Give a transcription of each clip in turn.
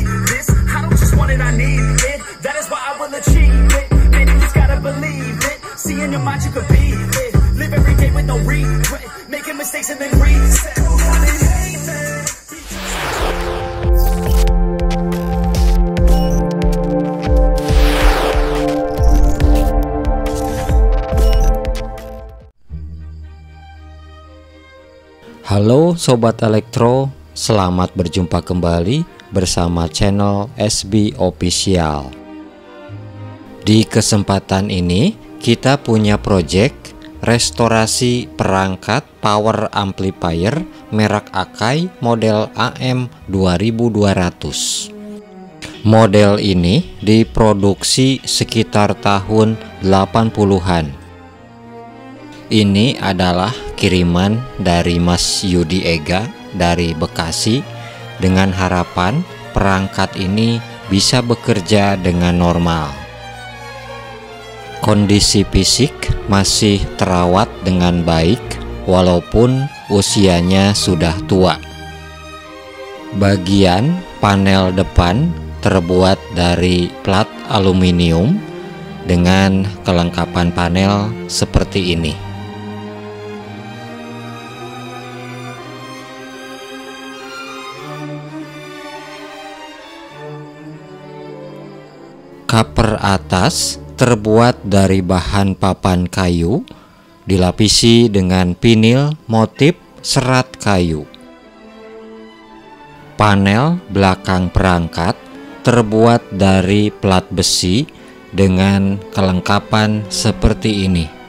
need this. I don't just want it, I need it. That is why I will achieve it. Man, you just gotta believe it. See in your mind you could be it. Live every day with no regret. Making mistakes and then reset. Halo Sobat Elektro, selamat berjumpa kembali bersama channel SB Official. Di kesempatan ini kita punya project restorasi perangkat power amplifier merek Akai model AM2200. Model ini diproduksi sekitar tahun 80-an. Ini adalah kiriman dari Mas Yudi Ega dari Bekasi dengan harapan perangkat ini bisa bekerja dengan normal. Kondisi fisik masih terawat dengan baik walaupun usianya sudah tua. Bagian panel depan terbuat dari plat aluminium dengan kelengkapan panel seperti ini. Cover atas terbuat dari bahan papan kayu, dilapisi dengan vinil motif serat kayu. Panel belakang perangkat terbuat dari plat besi dengan kelengkapan seperti ini.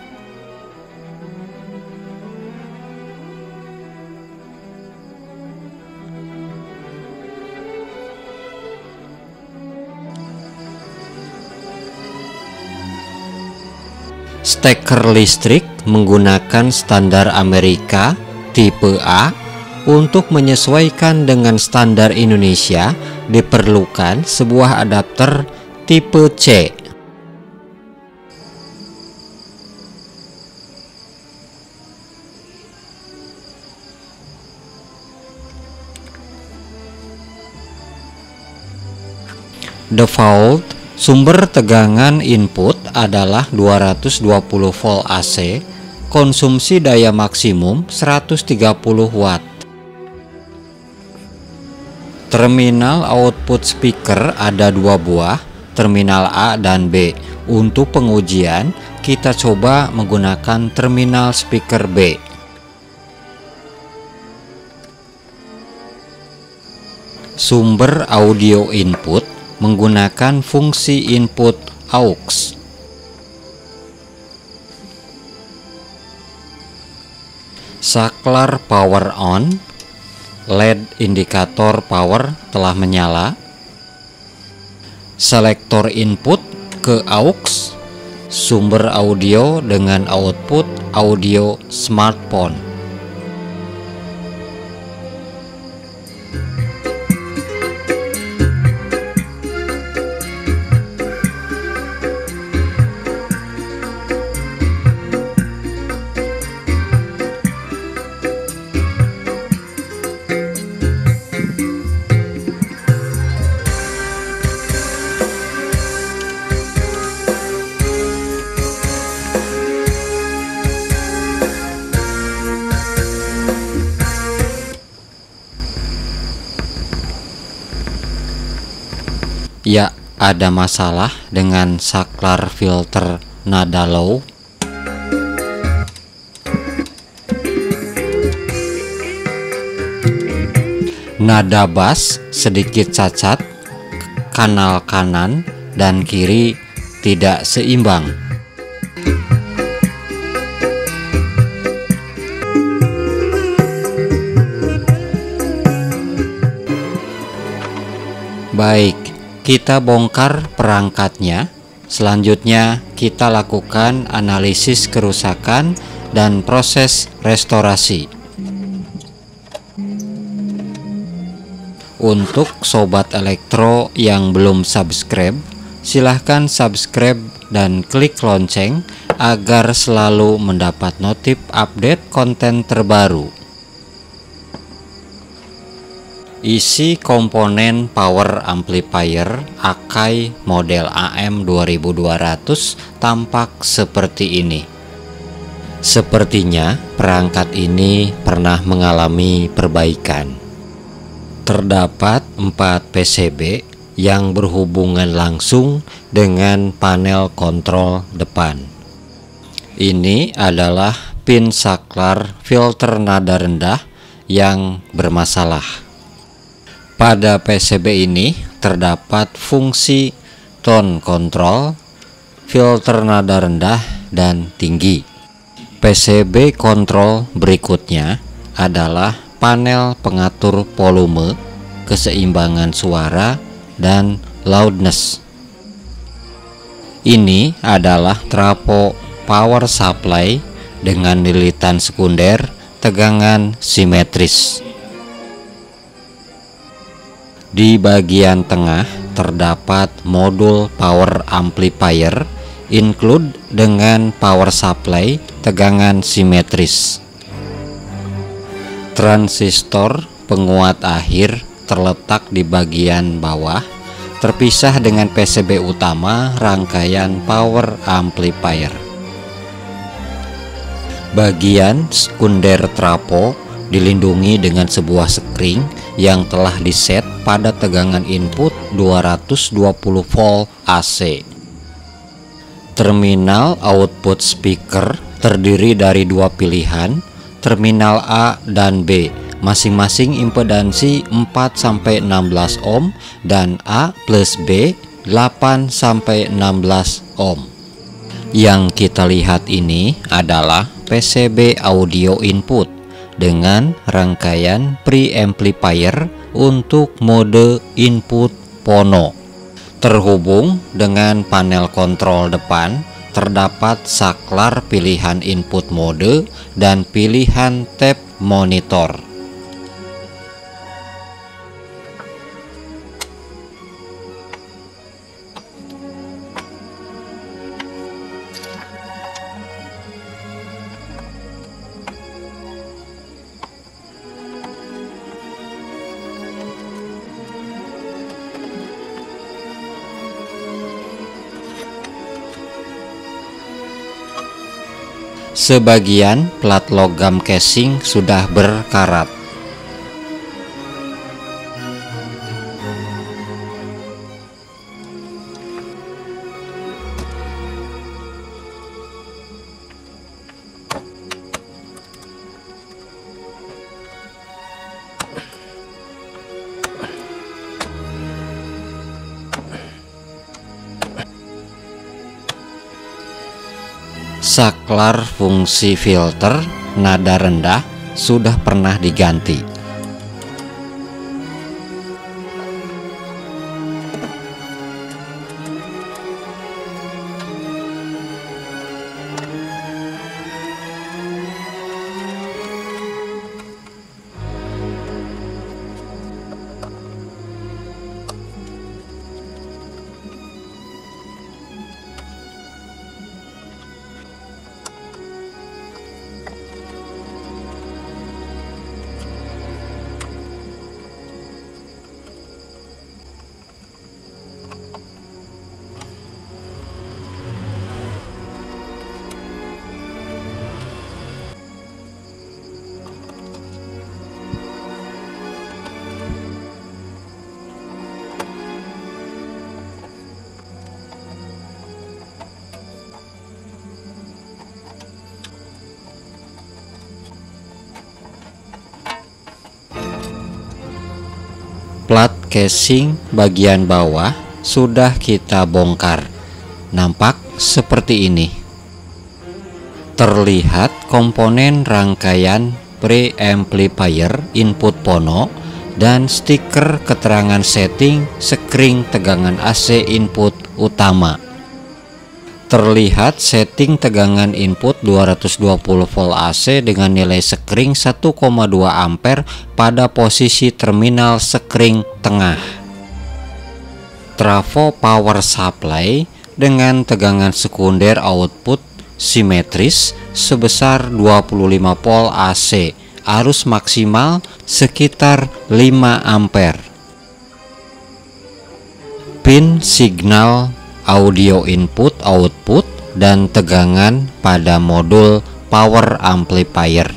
Steker listrik menggunakan standar Amerika tipe A. Untuk menyesuaikan dengan standar Indonesia diperlukan sebuah adapter tipe C. Default sumber tegangan input adalah 220 volt AC, konsumsi daya maksimum 130 watt. Terminal output speaker ada dua buah, terminal A dan B. Untuk pengujian, kita coba menggunakan terminal speaker B. Sumber audio input menggunakan fungsi input AUX. Saklar power on, LED indikator power telah menyala. Selektor input ke AUX, sumber audio dengan output audio smartphone. Ya, ada masalah dengan saklar filter nada low. Nada bass sedikit cacat, kanal kanan dan kiri tidak seimbang. Baik, kita bongkar perangkatnya. Selanjutnya kita lakukan analisis kerusakan dan proses restorasi. Untuk sobat elektro yang belum subscribe, silahkan subscribe dan klik lonceng agar selalu mendapat notif update konten terbaru. Isi komponen power amplifier Akai model AM 2200 tampak seperti ini. Sepertinya perangkat ini pernah mengalami perbaikan. Terdapat 4 PCB yang berhubungan langsung dengan panel kontrol depan. Ini adalah pin saklar filter nada rendah yang bermasalah. Pada PCB ini terdapat fungsi tone control, filter nada rendah dan tinggi. PCB kontrol berikutnya adalah panel pengatur volume, keseimbangan suara, dan loudness. Ini adalah trafo power supply dengan lilitan sekunder tegangan simetris. Di bagian tengah terdapat modul power amplifier include dengan power supply tegangan simetris. Transistor penguat akhir terletak di bagian bawah, terpisah dengan PCB utama rangkaian power amplifier. Bagian sekunder trafo dilindungi dengan sebuah spring yang telah diset pada tegangan input 220 volt AC. Terminal output speaker terdiri dari dua pilihan, terminal A dan B, masing-masing impedansi 4-16 ohm dan A plus B 8-16 ohm. Yang kita lihat ini adalah PCB audio input dengan rangkaian preamplifier untuk mode input phono. Terhubung dengan panel kontrol depan, terdapat saklar pilihan input mode dan pilihan tab monitor. Sebagian plat logam casing sudah berkarat. Saklar fungsi filter nada rendah sudah pernah diganti. Plat casing bagian bawah sudah kita bongkar. Nampak seperti ini. Terlihat komponen rangkaian preamplifier input phono dan stiker keterangan setting skring tegangan AC input utama. Terlihat setting tegangan input 220 volt AC dengan nilai skring 1,2 ampere pada posisi terminal skring tengah. Trafo power supply dengan tegangan sekunder output simetris sebesar 25 volt AC arus maksimal sekitar 5 ampere. Pin signal audio input output dan tegangan pada modul power amplifier.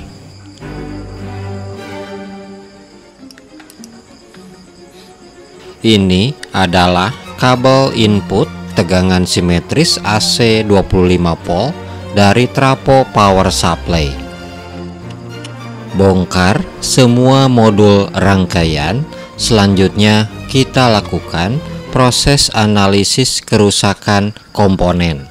Ini adalah kabel input tegangan simetris AC 25 volt dari trafo power supply. Bongkar semua modul rangkaian. Selanjutnya kita lakukan proses analisis kerusakan komponen.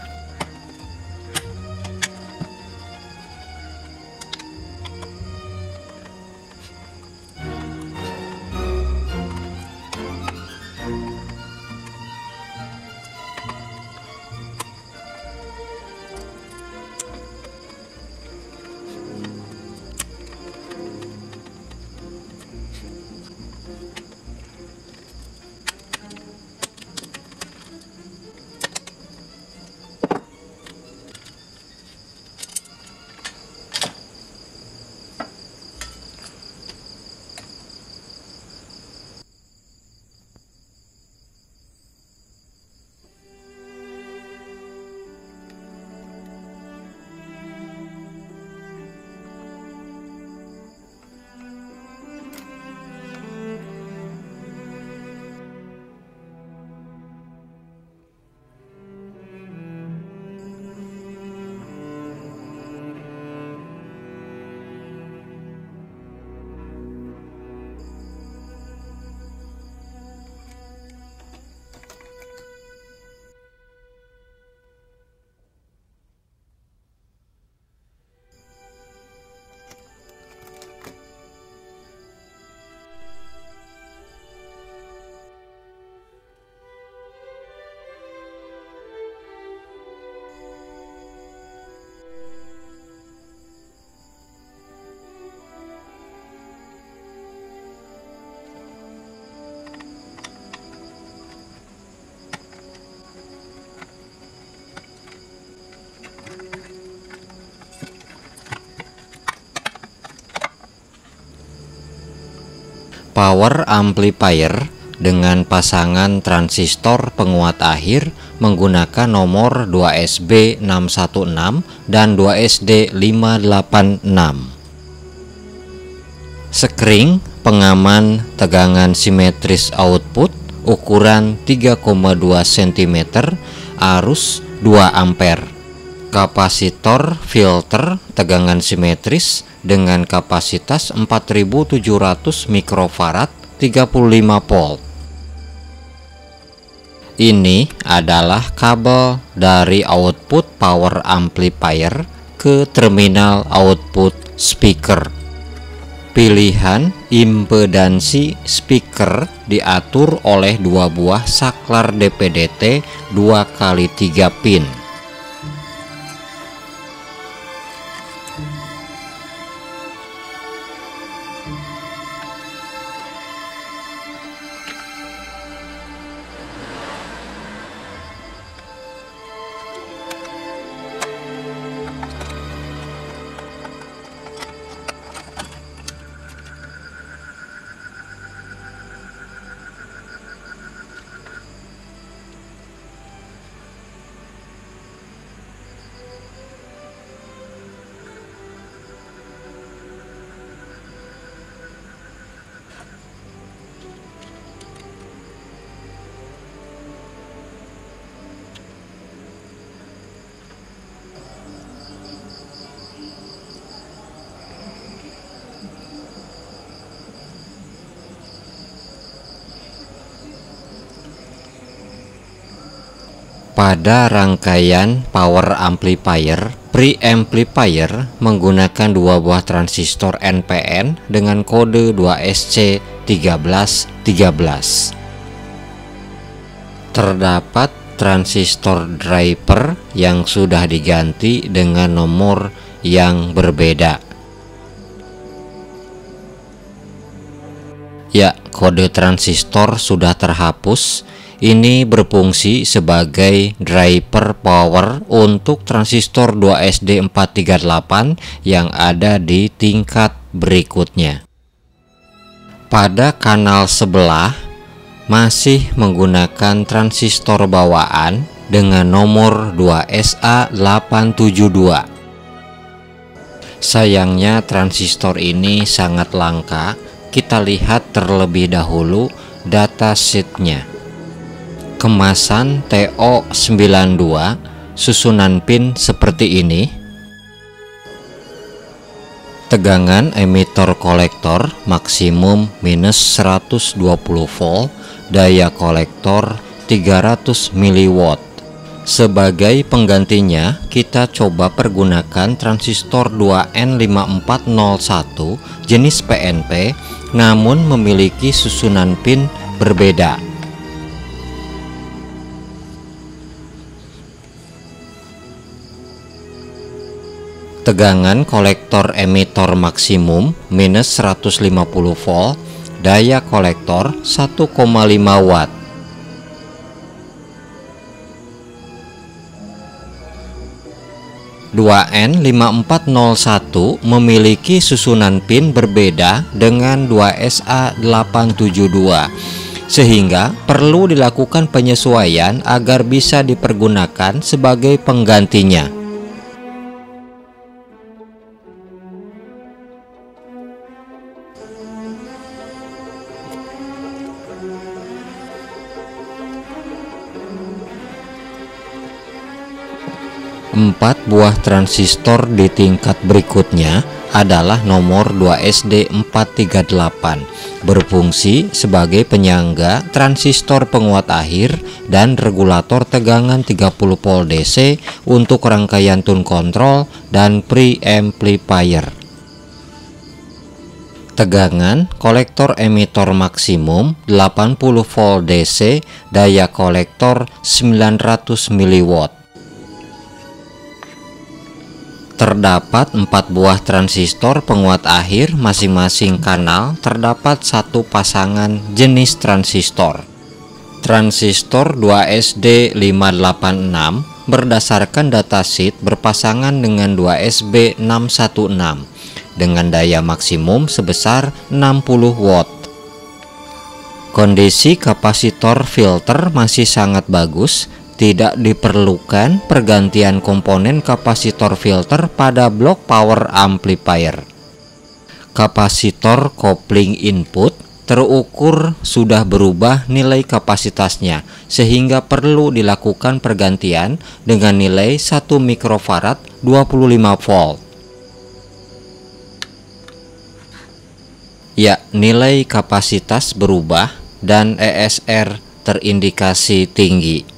Power amplifier dengan pasangan transistor penguat akhir menggunakan nomor 2SB616 dan 2SD586. Sekring pengaman tegangan simetris output ukuran 3,2 cm, arus 2 ampere. Kapasitor filter tegangan simetris dengan kapasitas 4700 mikrofarad 35 volt. Ini adalah kabel dari output power amplifier ke terminal output speaker. Pilihan impedansi speaker diatur oleh dua buah saklar DPDT 2x3 pin. Pada rangkaian power amplifier, preamplifier menggunakan dua buah transistor NPN dengan kode 2SC1313. Terdapat transistor driver yang sudah diganti dengan nomor yang berbeda. Ya, kode transistor sudah terhapus. Ini berfungsi sebagai driver power untuk transistor 2SD438 yang ada di tingkat berikutnya. Pada kanal sebelah masih menggunakan transistor bawaan dengan nomor 2SA872. Sayangnya transistor ini sangat langka. Kita lihat terlebih dahulu datasheetnya. Kemasan TO92, susunan pin seperti ini. Tegangan emitor kolektor maksimum minus 120 volt, daya kolektor 300 mW. Sebagai penggantinya, kita coba pergunakan transistor 2N5401 jenis PNP, namun memiliki susunan pin berbeda. Tegangan kolektor emitor maksimum minus 150 volt, daya kolektor 1,5 watt. (2N5401) memiliki susunan pin berbeda dengan 2SA872, sehingga perlu dilakukan penyesuaian agar bisa dipergunakan sebagai penggantinya. Empat buah transistor di tingkat berikutnya adalah nomor 2SD438, berfungsi sebagai penyangga transistor penguat akhir dan regulator tegangan 30 volt DC untuk rangkaian tune control dan preamplifier. Tegangan kolektor emitor maksimum 80 volt DC, daya kolektor 900 mW. Terdapat 4 buah transistor penguat akhir, masing-masing kanal terdapat satu pasangan jenis transistor. Transistor 2SD586 berdasarkan datasheet berpasangan dengan 2SB616 dengan daya maksimum sebesar 60 watt. Kondisi kapasitor filter masih sangat bagus. Tidak diperlukan pergantian komponen kapasitor filter pada blok power amplifier. Kapasitor kopling input terukur sudah berubah nilai kapasitasnya, sehingga perlu dilakukan pergantian dengan nilai 1 mikrofarad 25 volt. Ya, nilai kapasitas berubah dan ESR terindikasi tinggi.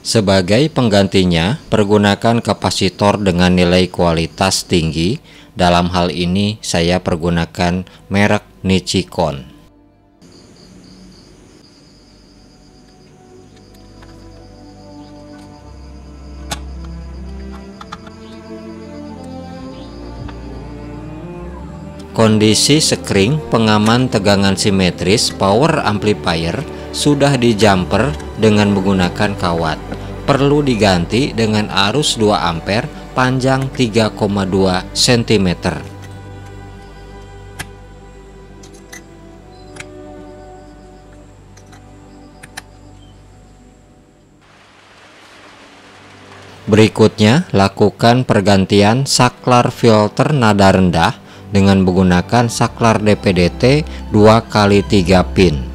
Sebagai penggantinya, pergunakan kapasitor dengan nilai kualitas tinggi. Dalam hal ini, saya pergunakan merek Nichicon. Kondisi sekring pengaman tegangan simetris power amplifier sudah di jumper dengan menggunakan kawat. Perlu diganti dengan arus 2 ampere panjang 3,2 cm. Berikutnya, lakukan pergantian saklar filter nada rendah dengan menggunakan saklar DPDT 2x3 pin.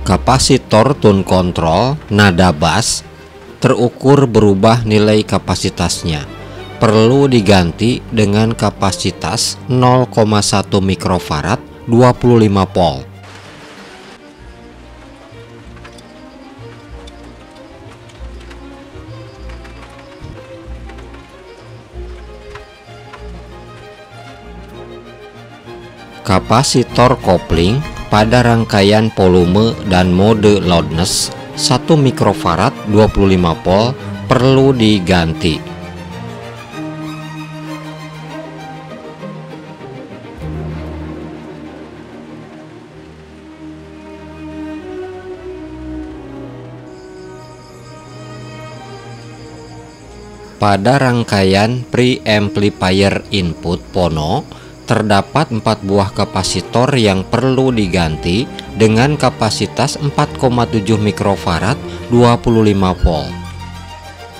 Kapasitor tune control nada bass terukur berubah nilai kapasitasnya. Perlu diganti dengan kapasitas 0,1 mikrofarad 25 volt. Kapasitor kopling pada rangkaian volume dan mode loudness 1 mikrofarad 25 volt perlu diganti. Pada rangkaian preamplifier input Pono terdapat 4 buah kapasitor yang perlu diganti dengan kapasitas 4,7 mikrofarad 25 volt.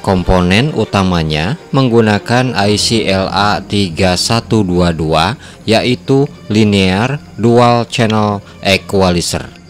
Komponen utamanya menggunakan IC LA3122 yaitu Linear Dual Channel Equalizer.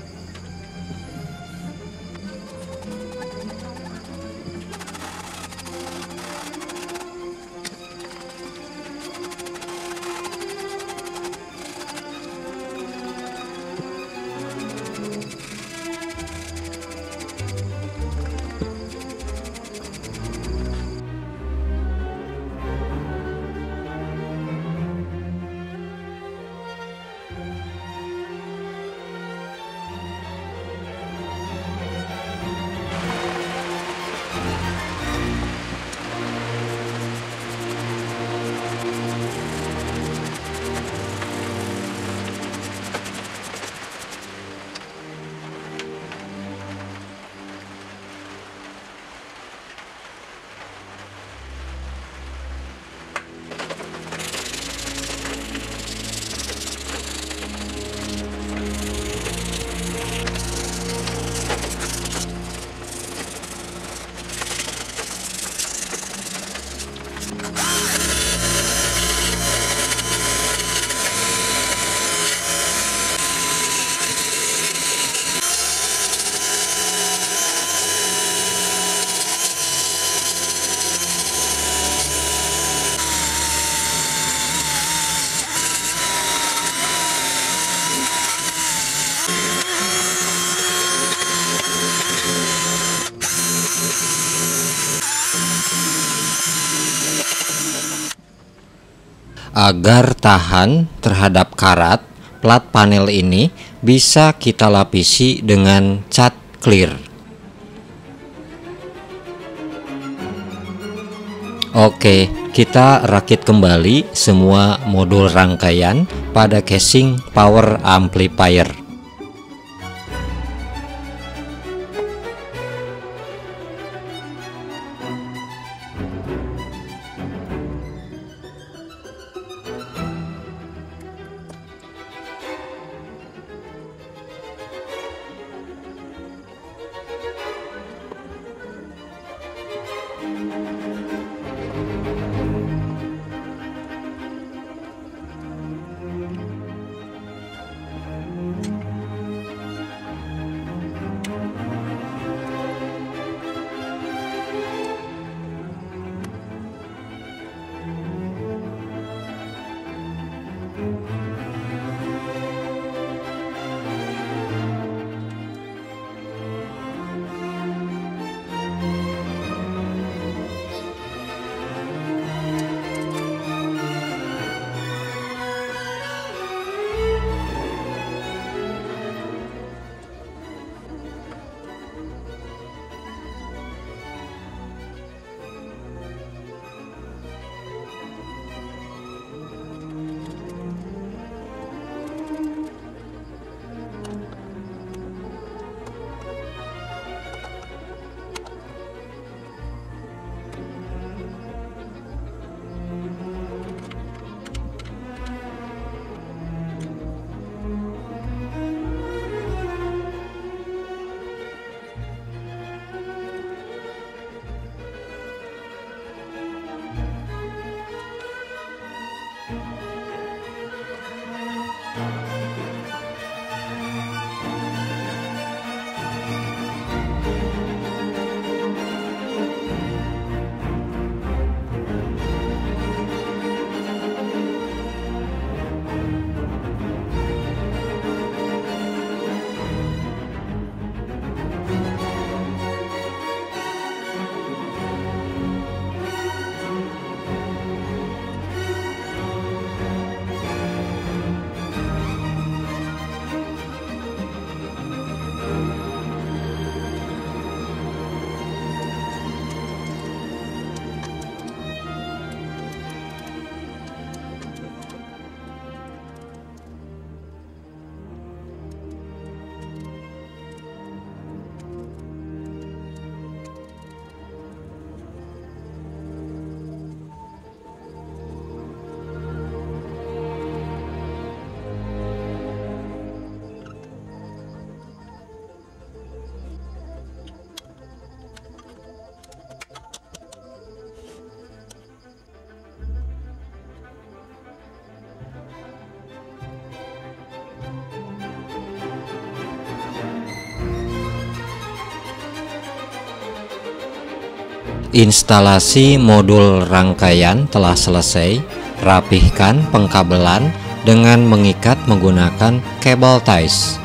Agar tahan terhadap karat, plat panel ini bisa kita lapisi dengan cat clear. Oke, kita rakit kembali semua modul rangkaian pada casing power amplifier. Instalasi modul rangkaian telah selesai. Rapihkan pengkabelan dengan mengikat menggunakan kabel ties.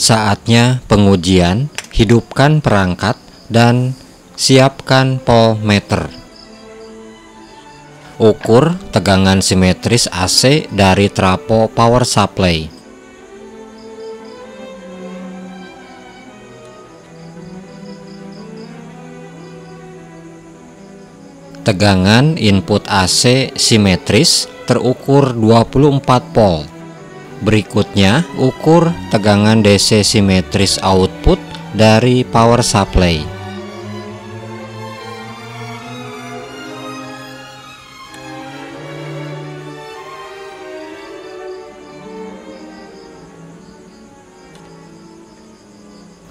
Saatnya pengujian. Hidupkan perangkat dan siapkan voltmeter. Ukur tegangan simetris AC dari trafo power supply. Tegangan input AC simetris terukur 24 volt. Berikutnya, ukur tegangan DC simetris output dari power supply.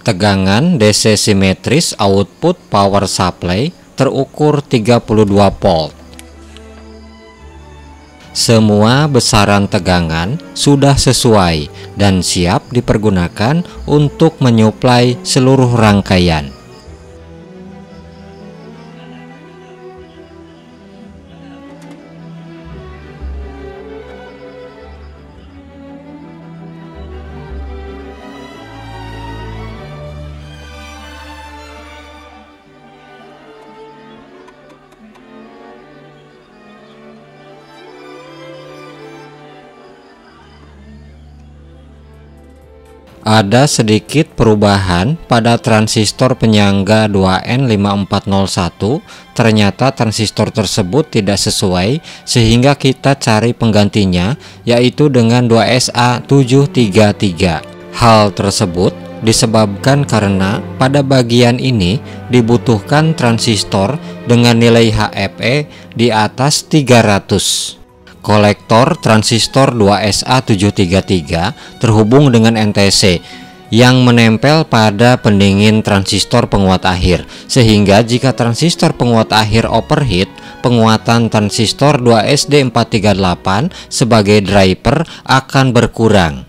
Tegangan DC simetris output power supply terukur 32 volt. Semua besaran tegangan sudah sesuai dan siap dipergunakan untuk menyuplai seluruh rangkaian. Ada sedikit perubahan pada transistor penyangga 2N5401. Ternyata transistor tersebut tidak sesuai sehingga kita cari penggantinya, yaitu dengan 2SA733. Hal tersebut disebabkan karena pada bagian ini dibutuhkan transistor dengan nilai HFE di atas 300. Kolektor transistor 2SA733 terhubung dengan NTC yang menempel pada pendingin transistor penguat akhir, sehingga jika transistor penguat akhir overheat, penguatan transistor 2SD438 sebagai driver akan berkurang.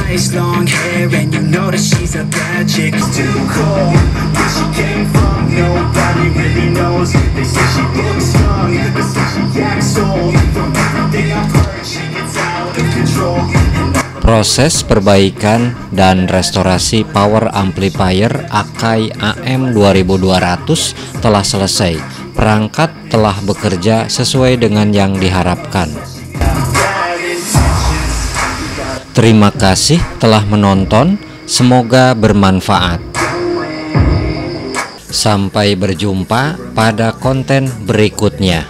nice long hair, and you know that she's a bad chick. Too cold, where she came from, nobody really knows. They say she looks young, but say she acts old. From everything I've heard, she gets out of control. Proses perbaikan dan restorasi power amplifier Akai AM 2200 telah selesai. Perangkat telah bekerja sesuai dengan yang diharapkan. Terima kasih telah menonton, semoga bermanfaat. Sampai berjumpa pada konten berikutnya.